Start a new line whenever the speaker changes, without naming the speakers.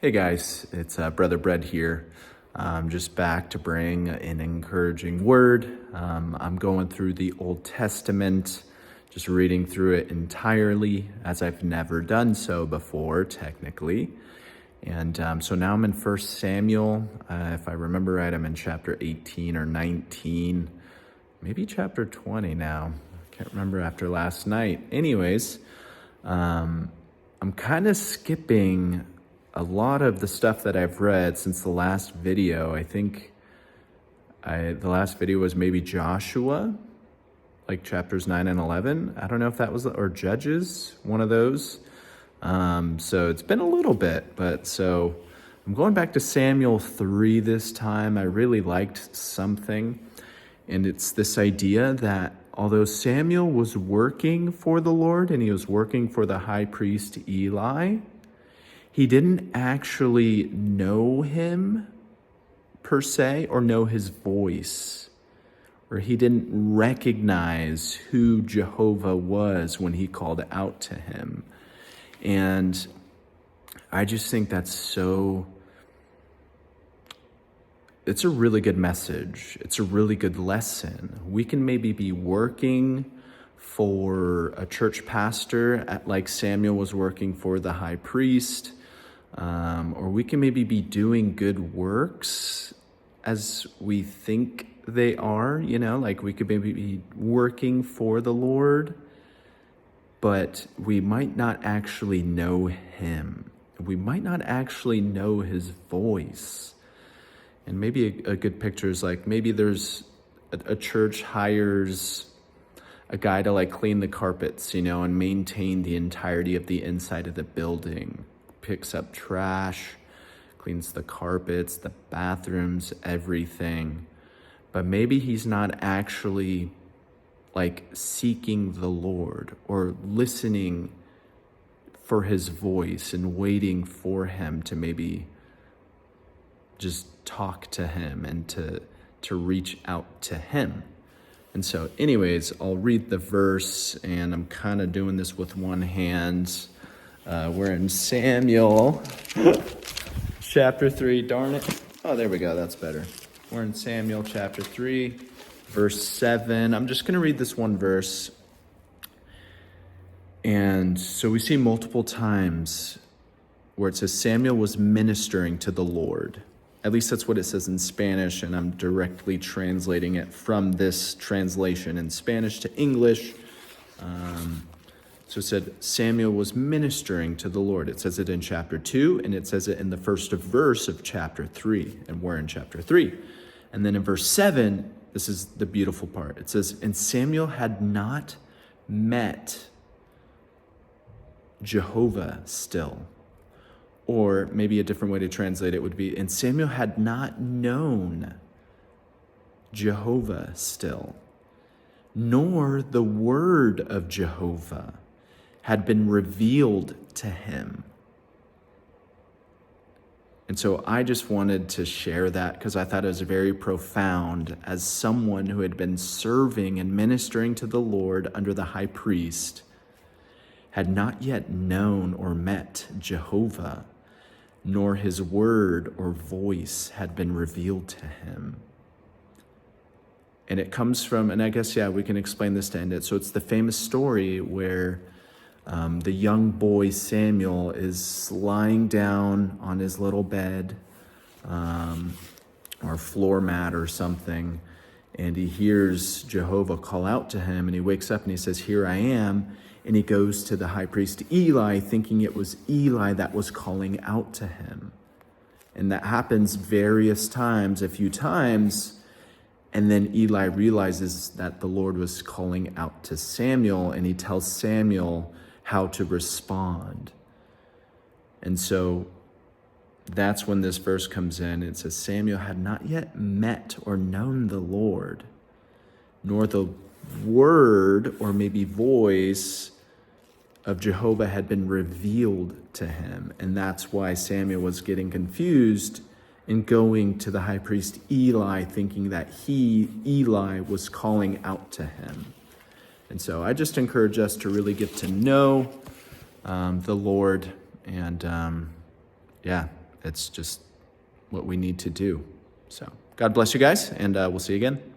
Hey guys, it's Brother Bread here. I'm just back to bring an encouraging word. I'm going through the Old Testament, just reading through it entirely, as I've never done so before, technically. And so now I'm in 1 Samuel. If I remember right, I'm in chapter 18 or 19, maybe chapter 20 now. I can't remember after last night. Anyways, I'm kind of skipping a lot of the stuff that I've read since the last video. I think the last video was maybe Joshua, like chapters 9 and 11. I don't know if that was, or Judges, one of those. So it's been a little bit, but so I'm going back to Samuel 3 this time. I really liked something, and it's this idea that although Samuel was working for the Lord and he was working for the high priest Eli, he didn't actually know him per se, or know his voice, or he didn't recognize who Jehovah was when he called out to him. And I just think it's a really good message. It's a really good lesson. We can maybe be working for a church pastor like Samuel was working for the high priest, or we can maybe be doing good works as we think they are, like we could maybe be working for the Lord, but we might not actually know him. We might not actually know his voice. And maybe a good picture is like, maybe there's a church hires a guy to like clean the carpets, and maintain the entirety of the inside of the building, picks up trash, cleans the carpets, the bathrooms, everything. But maybe he's not actually like seeking the Lord or listening for his voice and waiting for him to maybe just talk to him and to reach out to him. And so anyways, I'll read the verse, and I'm kind of doing this with one hand. We're in Samuel chapter 3, darn it. Oh, there we go, that's better. We're in Samuel chapter 3, verse 7. I'm just going to read this one verse. And so we see multiple times where it says Samuel was ministering to the Lord. At least that's what it says in Spanish, and I'm directly translating it from this translation in Spanish to English. So it said Samuel was ministering to the Lord. It says it in chapter 2, and it says it in the first verse of chapter 3, and we're in chapter 3. And then in verse 7, this is the beautiful part. It says, and Samuel had not met Jehovah still. Or maybe a different way to translate it would be, and Samuel had not known Jehovah still, nor the word of Jehovah had been revealed to him. And so I just wanted to share that because I thought it was very profound, as someone who had been serving and ministering to the Lord under the high priest, had not yet known or met Jehovah, nor his word or voice had been revealed to him. And it comes from, and I guess, we can explain this to end it. So it's the famous story where the young boy Samuel is lying down on his little bed, or floor mat or something, and he hears Jehovah call out to him, and he wakes up and he says, "Here I am." And he goes to the high priest Eli, thinking it was Eli that was calling out to him. And that happens various times, a few times. And then Eli realizes that the Lord was calling out to Samuel, and he tells Samuel how to respond. And so that's when this verse comes in. It says, Samuel had not yet met or known the Lord, nor the word or maybe voice of Jehovah had been revealed to him. And that's why Samuel was getting confused and going to the high priest Eli, thinking that Eli was calling out to him. And so I just encourage us to really get to know the Lord, and It's just what we need to do. So God bless you guys, and we'll see you again.